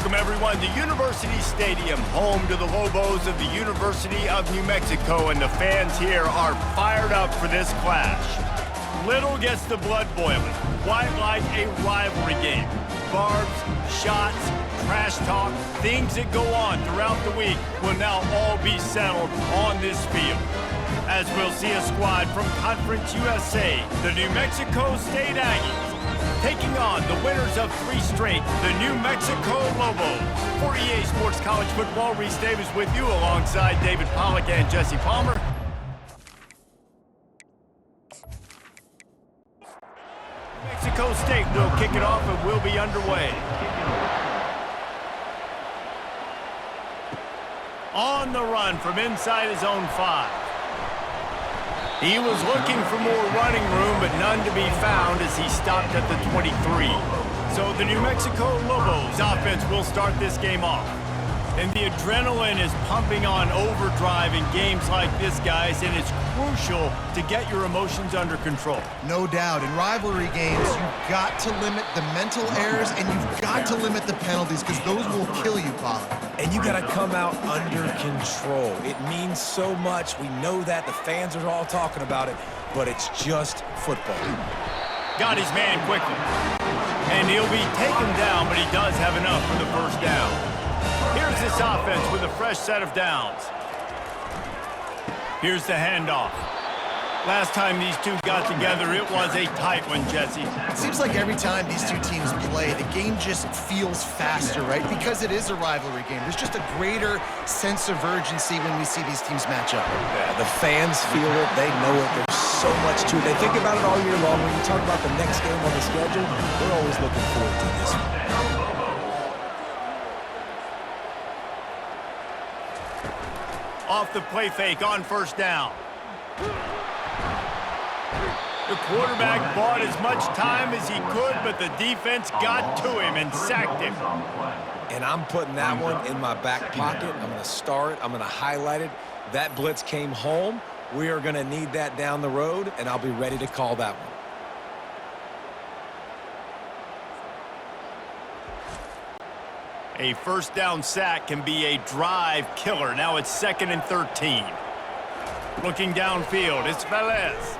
Welcome, everyone, to University Stadium, home to the Lobos of the University of New Mexico, and the fans here are fired up for this clash. Little gets the blood boiling, quite like a rivalry game. Barbs, shots, trash talk, things that go on throughout the week will now all be settled on this field. As we'll see a squad from Conference USA, the New Mexico State Aggies, taking on the winners of 3 straight, the New Mexico Lobos. For EA Sports College Football, Reese Davis with you alongside David Pollack and Jesse Palmer. New Mexico State will kick it off and will be underway. On the run from inside his own 5. He was looking for more running room, but none to be found as he stopped at the 23. So the New Mexico Lobos offense will start this game off. And the adrenaline is pumping on overdrive in games like this, guys, and it's crucial to get your emotions under control. No doubt. In rivalry games, you've got to limit the mental errors, and you've got to limit the penalties, because those will kill you, Pollard. And you got to come out under control. It means so much. We know that. The fans are all talking about it, but it's just football. Got his man quickly. And he'll be taken down, but he does have enough for the first down. Here's this offense with a fresh set of downs. Here's the handoff. Last time these two got together, it was a tight one, Jesse. It seems like every time these two teams play, the game just feels faster, right? Because it is a rivalry game. There's just a greater sense of urgency when we see these teams match up. Yeah, the fans feel it. They know it. There's so much to it. They think about it all year long. When you talk about the next game on the schedule, they're always looking forward to this one. Off the play fake on first down. The quarterback bought as much time as he could, but the defense got to him and sacked him. And I'm putting that one in my back pocket. I'm going to star it. I'm going to highlight it. That blitz came home. We are going to need that down the road, and I'll be ready to call that one. A first down sack can be a drive killer. Now it's 2nd and 13. Looking downfield, it's Velez.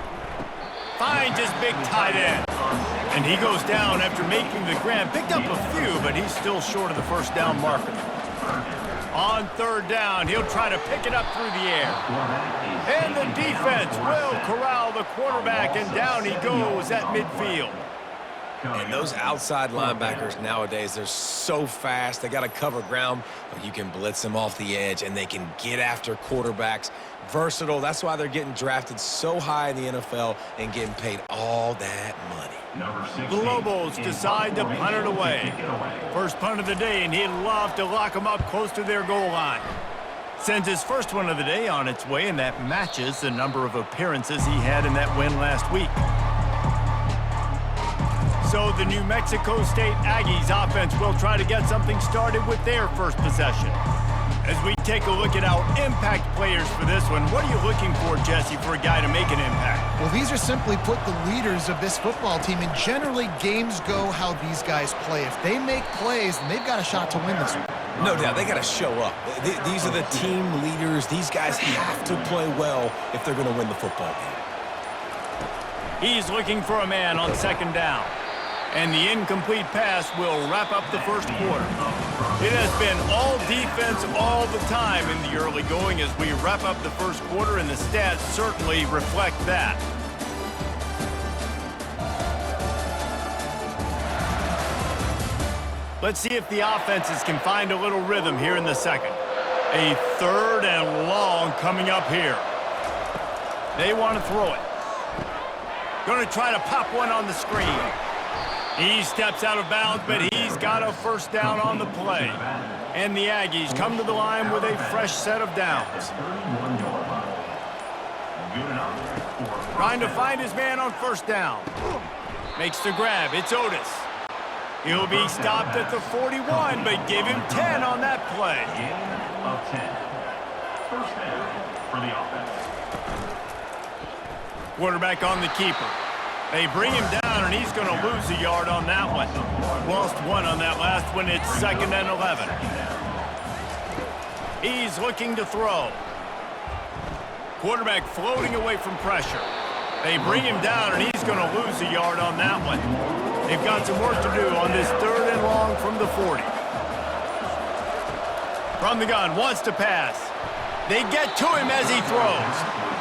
Finds his big tight end. And he goes down after making the grab. Picked up a few, but he's still short of the first down marker. On 3rd down, he'll try to pick it up through the air. And the defense will corral the quarterback, and down he goes at midfield. And those outside linebackers nowadays, they're so fast. They got to cover ground, but you can blitz them off the edge, and they can get after quarterbacks. Versatile. That's why they're getting drafted so high in the NFL and getting paid all that money. The Lobos decide to punt it away. First punt of the day, and he'd love to lock them up close to their goal line. Sends his first one of the day on its way, and that matches the number of appearances he had in that win last week. So the New Mexico State Aggies offense will try to get something started with their first possession. As we take a look at our impact players for this one, what are you looking for, Jesse, for a guy to make an impact? Well, these are simply put the leaders of this football team, and generally games go how these guys play. If they make plays, then they've got a shot to win this one. No doubt, they got to show up. These are the team leaders. These guys have to play well if they're going to win the football game. He's looking for a man on 2nd down. And the incomplete pass will wrap up the first quarter. It has been all defense all the time in the early going as we wrap up the first quarter, and the stats certainly reflect that. Let's see if the offenses can find a little rhythm here in the second. A 3rd and long coming up here. They want to throw it. Going to try to pop one on the screen. He steps out of bounds, but he's got a first down on the play. And the Aggies come to the line with a fresh set of downs. Trying to find his man on first down. Makes the grab. It's Otis. He'll be stopped at the 41, but give him 10 on that play. Of 10. First down for the offense. Quarterback on the keeper. They bring him down, and he's going to lose a yard on that one. Lost one on that last one. It's 2nd and 11. He's looking to throw. Quarterback floating away from pressure. They bring him down, and he's going to lose a yard on that one. They've got some work to do on this 3rd and long from the 40. From the gun, wants to pass. They get to him as he throws.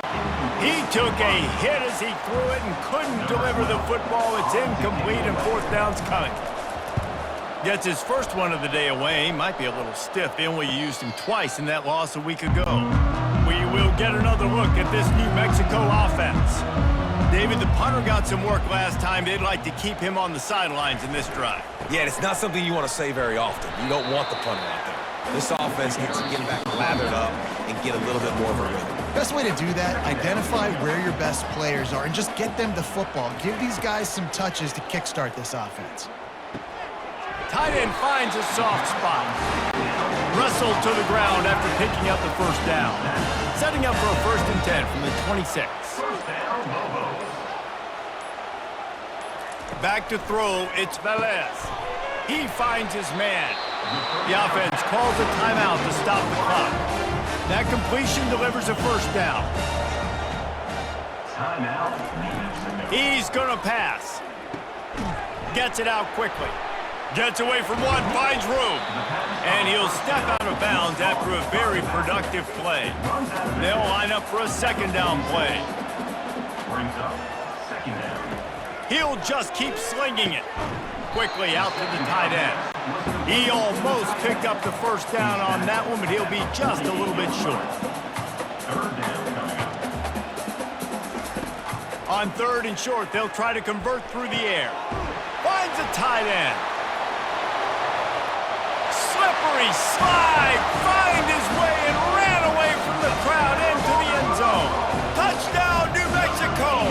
He took a hit as he threw it and couldn't deliver the football. It's incomplete, and 4th down's coming. Gets his first one of the day away. He might be a little stiff. They only used him twice in that loss a week ago. We will get another look at this New Mexico offense. David, the punter got some work last time. They'd like to keep him on the sidelines in this drive. Yeah, it's not something you want to say very often. You don't want the punter out there. This offense needs to get back lathered up and get a little bit more of a rhythm. Best way to do that, identify where your best players are and just get them the football. Give these guys some touches to kickstart this offense. Tight end finds a soft spot. Wrestled to the ground after picking up the 1st down. Setting up for a 1st and 10 from the 26. Back to throw, it's Velez. He finds his man. The offense calls a timeout to stop the clock. That completion delivers a 1st down. He's gonna pass. Gets it out quickly. Gets away from one, finds room. And he'll step out of bounds after a very productive play. They'll line up for a 2nd down play. He'll just keep slinging it. Quickly out to the tight end. He almost picked up the 1st down on that one, but he'll be just a little bit short. On 3rd and short, they'll try to convert through the air. Finds a tight end. Slippery slide, find his way and ran away from the crowd into the end zone. Touchdown, New Mexico!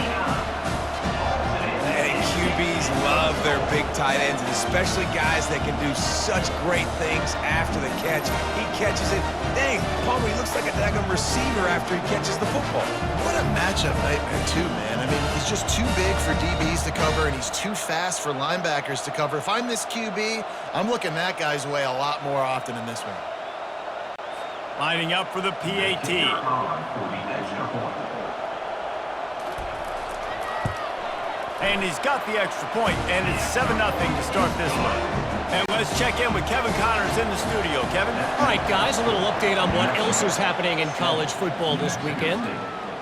QBs love their big tight ends, and especially guys that can do such great things after the catch. He catches it. Dang, Palmer, he looks like a daggum receiver after he catches the football. What a matchup nightmare, too, man. I mean, he's just too big for DBs to cover, and he's too fast for linebackers to cover. If I'm this QB, I'm looking that guy's way a lot more often in this one. Lining up for the PAT. And he's got the extra point, and it's 7-0 to start this one. And let's check in with Kevin Connors in the studio. Kevin? All right, guys, a little update on what else is happening in college football this weekend.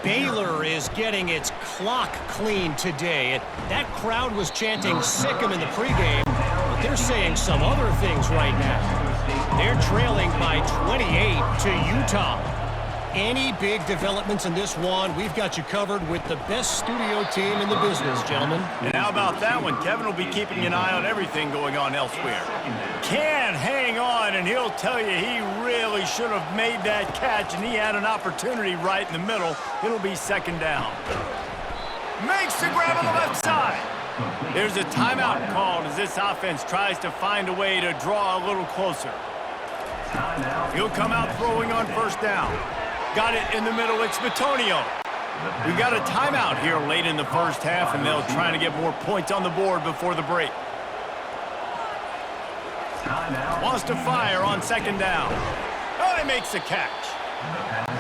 Baylor is getting its clock cleaned today. That crowd was chanting "sick 'em" in the pregame, but they're saying some other things right now. They're trailing by 28 to Utah. Any big developments in this one, we've got you covered with the best studio team in the business, gentlemen. And how about that one? Kevin will be keeping an eye on everything going on elsewhere. Can hang on, and he'll tell you he really should have made that catch, and he had an opportunity right in the middle. It'll be 2nd down. Makes the grab on the left side. There's a timeout called as this offense tries to find a way to draw a little closer. He'll come out throwing on 1st down. Got it in the middle, it's Bitonio. We've got a timeout here late in the 1st half, and they'll try to get more points on the board before the break. Wants to fire on 2nd down. Oh, he makes the catch.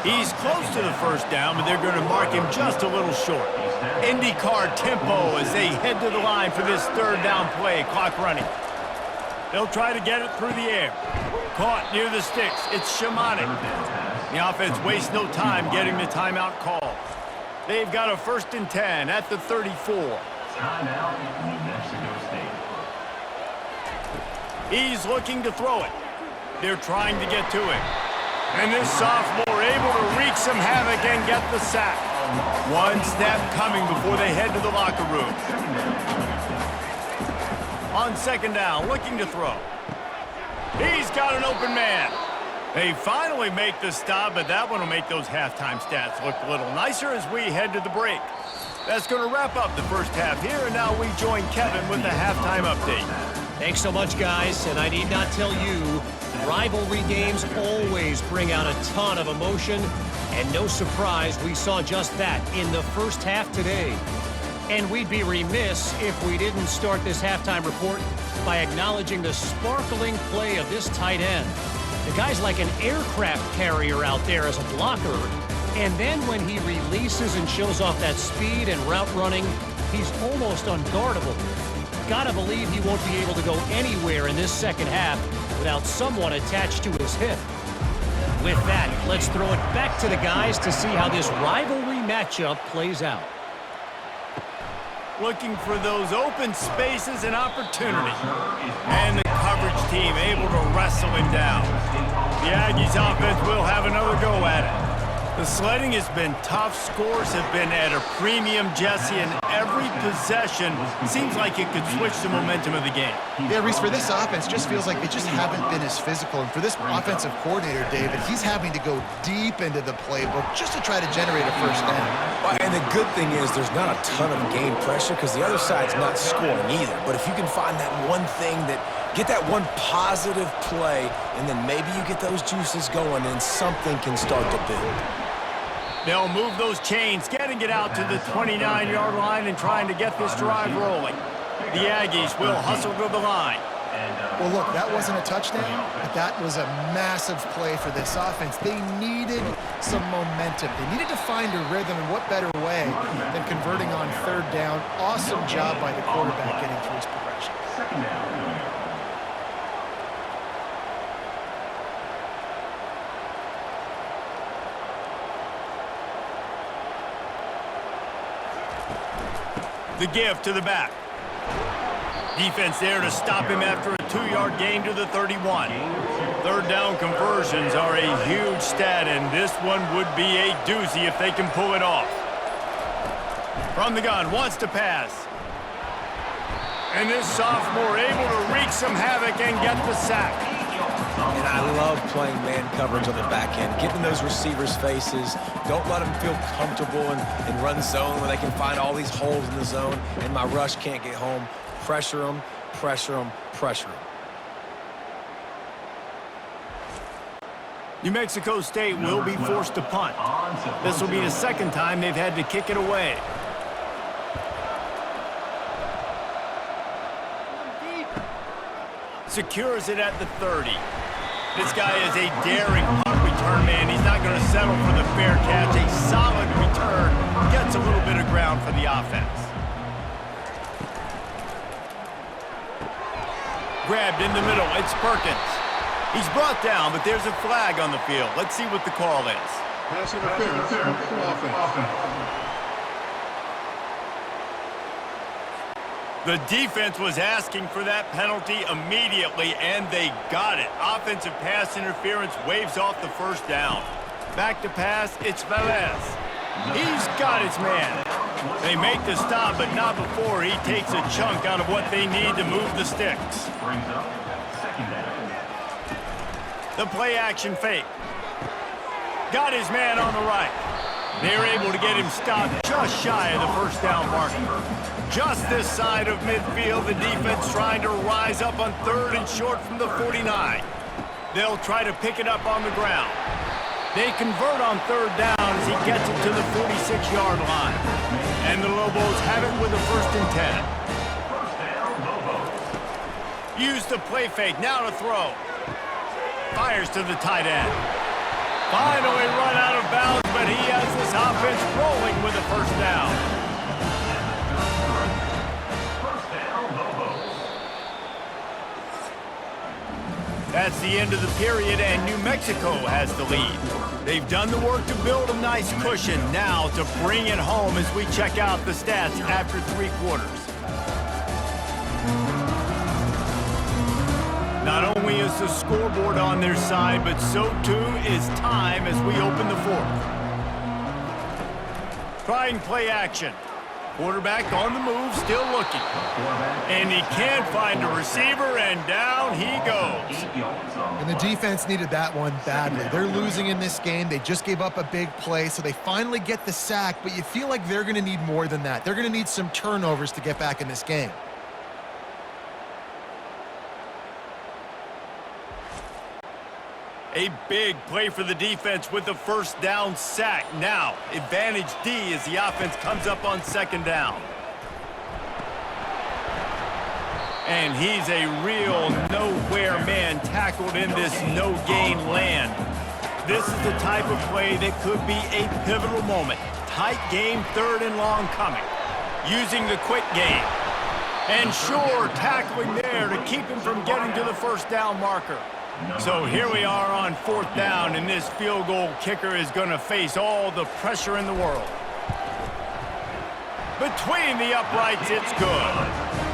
He's close to the 1st down, but they're going to mark him just a little short. IndyCar tempo as they head to the line for this 3rd down play, clock running. They'll try to get it through the air. Caught near the sticks, it's Shamanik. The offense wastes no time getting the timeout call. They've got a 1st and 10 at the 34. Timeout, New Mexico State. He's looking to throw it. They're trying to get to him. And this sophomore able to wreak some havoc and get the sack. One snap coming before they head to the locker room. On 2nd down, looking to throw. He's got an open man. They finally make the stop, but that one will make those halftime stats look a little nicer as we head to the break. That's going to wrap up the 1st half here, and now we join Kevin with the halftime update. Thanks so much, guys, and I need not tell you, rivalry games always bring out a ton of emotion, and no surprise we saw just that in the 1st half today. And we'd be remiss if we didn't start this halftime report by acknowledging the sparkling play of this tight end. The guy's like an aircraft carrier out there as a blocker. And then when he releases and shows off that speed and route running, he's almost unguardable. Gotta believe he won't be able to go anywhere in this second half without someone attached to his hip. With that, let's throw it back to the guys to see how this rivalry matchup plays out. Looking for those open spaces and opportunity. And the coverage team able to wrestle him down. The Aggies offense will have another go at it. The sledding has been tough. Scores have been at a premium, Jesse, and every possession seems like it could switch the momentum of the game. Yeah, Reese, for this offense, just feels like they just haven't been as physical. And for this offensive coordinator, David, he's having to go deep into the playbook just to try to generate a first down. And the good thing is there's not a ton of game pressure because the other side's not scoring either. But if you can find that one thing get that one positive play, and then maybe you get those juices going and something can start to build. They'll move those chains, getting it out to the 29-yard line and trying to get this drive rolling. The Aggies will hustle to the line. Well, look, that wasn't a touchdown, but that was a massive play for this offense. They needed some momentum. They needed to find a rhythm, and what better way than converting on third down. Awesome job by the quarterback getting through his progression. Second down. The give to the back. Defense there to stop him after a 2-yard gain to the 31. Third down conversions are a huge stat, and this one would be a doozy if they can pull it off. From the gun, wants to pass. And this sophomore able to wreak some havoc and get the sack. And I love playing man coverage on the back end, getting those receivers' faces. Don't let them feel comfortable and run zone where they can find all these holes in the zone, and my rush can't get home. Pressure them, pressure them, pressure them. New Mexico State will be forced to punt. This will be the second time they've had to kick it away. Secures it at the 30. This guy is a daring punt return man. He's not going to settle for the fair catch. A solid return. Gets a little bit of ground for the offense. Grabbed in the middle. It's Perkins. He's brought down, but there's a flag on the field. Let's see what the call is. Pass interference. Offense. The defense was asking for that penalty immediately, and they got it. Offensive pass interference waves off the first down. Back to pass, it's Velez. He's got his man. They make the stop, but not before he takes a chunk out of what they need to move the sticks. The play action fake. Got his man on the right. They're able to get him stopped just shy of the first down marker. Just this side of midfield, the defense trying to rise up on third and short from the 49. They'll try to pick it up on the ground. They convert on third down as he gets it to the 46-yard line. And the Lobos have it with a 1st and 10. Use the play fake, now to throw. Fires to the tight end. Finally run out of bounds, but he has this offense rolling with a 1st down. That's the end of the period, and New Mexico has the lead. They've done the work to build a nice cushion. Now to bring it home as we check out the stats after 3 quarters. Not only is the scoreboard on their side, but so too is time as we open the 4th. Trying play action. Quarterback on the move, still looking. And he can't find a receiver, and down he goes. And the defense needed that one badly. They're losing in this game. They just gave up a big play, so they finally get the sack, but you feel like they're going to need more than that. They're going to need some turnovers to get back in this game. A big play for the defense with the 1st down sack. Now, advantage D as the offense comes up on 2nd down. And he's a real nowhere man tackled in this no-gain land. This is the type of play that could be a pivotal moment. Tight game, 3rd and long coming. Using the quick game. And sure, tackling there to keep him from getting to the first down marker. So here we are on 4th down, and this field goal kicker is going to face all the pressure in the world. Between the uprights, it's good.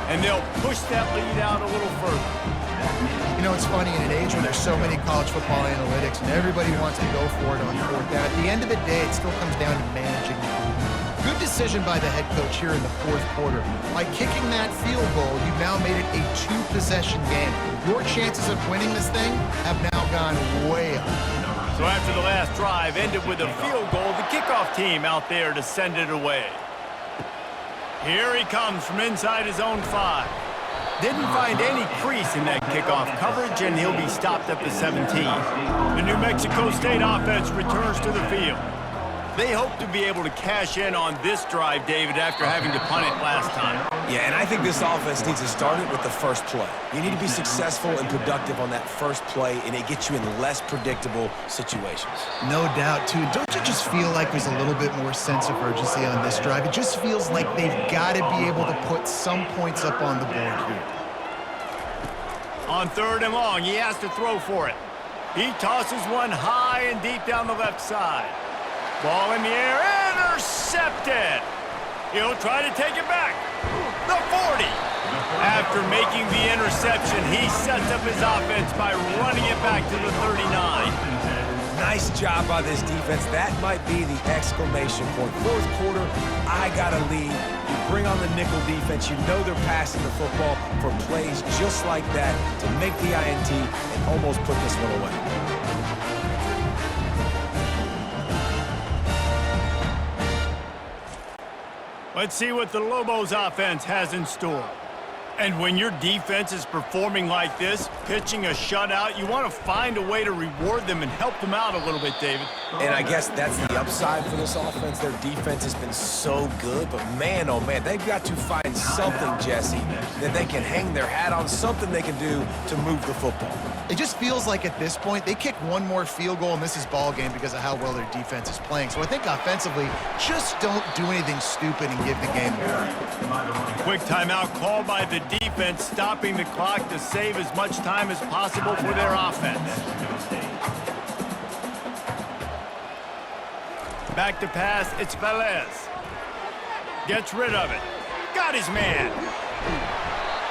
And they'll push that lead out a little further. You know, it's funny, in an age where there's so many college football analytics and everybody wants to go for it on 4th down, at the end of the day, it still comes down to managing the game. Good decision by the head coach here in the 4th quarter. By kicking that field goal, you've now made it a 2-possession game. Your chances of winning this thing have now gone way up. So after the last drive ended with a field goal, the kickoff team out there to send it away. Here he comes from inside his own 5. Didn't find any crease in that kickoff coverage, and he'll be stopped at the 17. The New Mexico State offense returns to the field. They hope to be able to cash in on this drive, David, after having to punt it last time. Yeah, and I think this offense needs to start it with the first play. You need to be successful and productive on that first play, and it gets you in less predictable situations. No doubt, too. Don't you just feel like there's a little bit more sense of urgency on this drive? It just feels like they've got to be able to put some points up on the board here. On 3rd and long, he has to throw for it. He tosses one high and deep down the left side. Ball in the air, intercepted. He'll try to take it back. The 40. After making the interception, he sets up his offense by running it back to the 39. Nice job by this defense. That might be the exclamation point. 4th quarter, I got a lead. You bring on the nickel defense. You know they're passing the football for plays just like that to make the INT and almost put this one away. Let's see what the Lobos offense has in store. And when your defense is performing like this, pitching a shutout, you want to find a way to reward them and help them out a little bit, David. And I guess that's the upside for this offense. Their defense has been so good, but man, oh man, they've got to find something, Jesse, that they can hang their hat on, something they can do to move the football. It just feels like at this point, they kick one more field goal and this is ball game because of how well their defense is playing. So I think offensively, just don't do anything stupid and give the game away. Quick timeout called by the defense, stopping the clock to save as much time as possible for their offense. Back to pass, it's Velez. Gets rid of it. Got his man.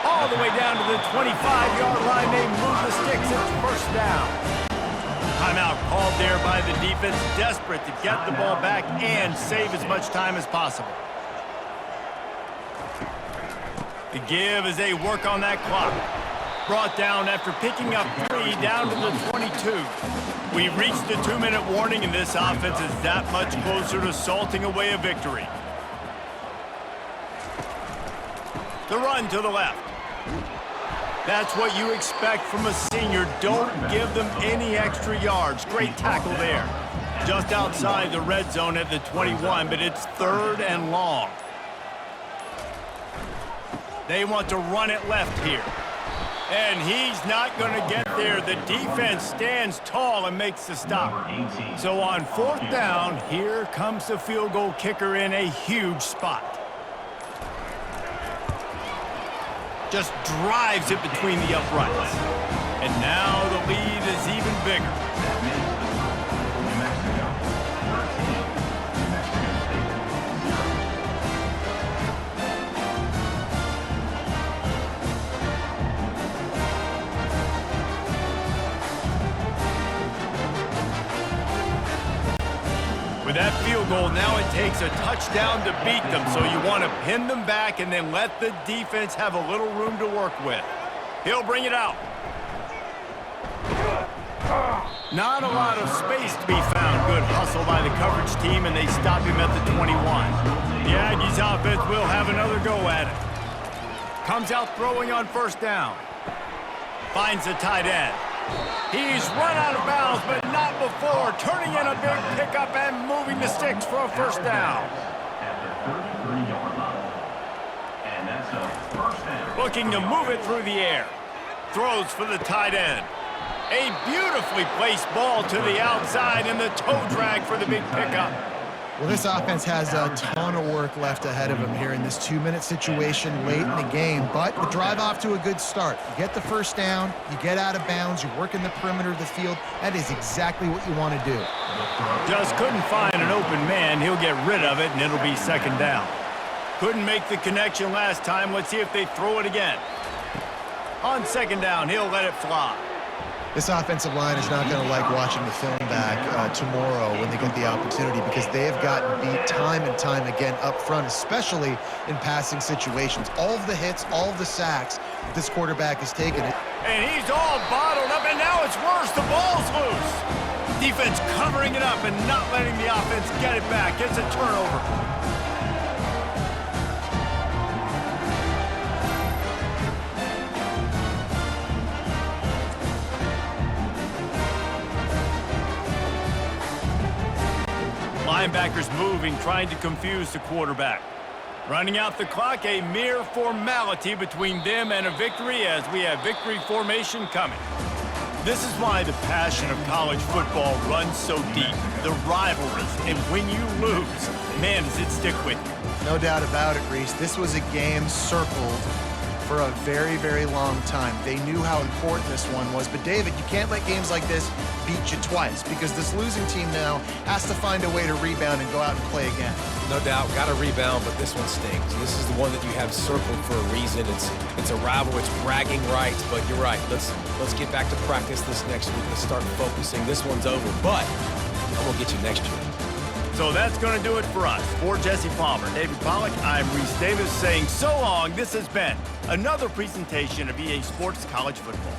All the way down to the 25-yard line. They move the sticks. It's 1st down. Timeout called there by the defense, desperate to get the ball back and save as much time as possible. The give as they work on that clock. Brought down after picking up 3 down to the 22. We've reached the 2-minute warning, and this offense is that much closer to salting away a victory. The run to the left. That's what you expect from a senior. Don't give them any extra yards. Great tackle there. Just outside the red zone at the 21, but it's 3rd and long. They want to run it left here. And he's not going to get there. The defense stands tall and makes the stop. So on 4th down, here comes the field goal kicker in a huge spot. Just drives it between the uprights. And now the lead is even bigger. With that field goal, now it takes a touchdown to beat them, so you want to pin them back and then let the defense have a little room to work with. He'll bring it out. Not a lot of space to be found. Good hustle by the coverage team, and they stop him at the 21. The Aggies offense will have another go at it. Comes out throwing on 1st down. Finds the tight end. He's run out of bounds, but not before. Turning in a big pickup and moving the sticks for a 1st down. first down. Looking to move it through the air. Throws for the tight end. A beautifully placed ball to the outside and the toe drag for the big pickup. Well, this offense has a ton of work left ahead of them here in this 2-minute situation late in the game, but the drive off to a good start. You get the first down, you get out of bounds, you work in the perimeter of the field. That is exactly what you want to do. Just couldn't find an open man. He'll get rid of it, and it'll be second down. Couldn't make the connection last time. Let's see if they throw it again. On second down, he'll let it fly. This offensive line is not going to like watching the film back tomorrow when they get the opportunity, because they have gotten beat time and time again up front, especially in passing situations. All of the hits, all of the sacks this quarterback has taken. And he's all bottled up, and now it's worse. The ball's loose. Defense covering it up and not letting the offense get it back. Gets a turnover. Linebackers moving, trying to confuse the quarterback. Running out the clock, a mere formality between them and a victory, as we have victory formation coming. This is why the passion of college football runs so deep. The rivalries, and when you lose, man, does it stick with you. No doubt about it, Reese. This was a game circled for a very, very long time. They knew how important this one was. But, David, you can't let games like this beat you twice, because this losing team now has to find a way to rebound and go out and play again. No doubt, got to rebound, but this one stings. This is the one that you have circled for a reason. It's a rival, it's bragging rights, but you're right. Let's get back to practice this next week. Let's start focusing. This one's over, but I'm going to get you next year. So that's going to do it for us. For Jesse Palmer, David Pollack, I'm Reese Davis saying so long. This has been another presentation of EA Sports College Football.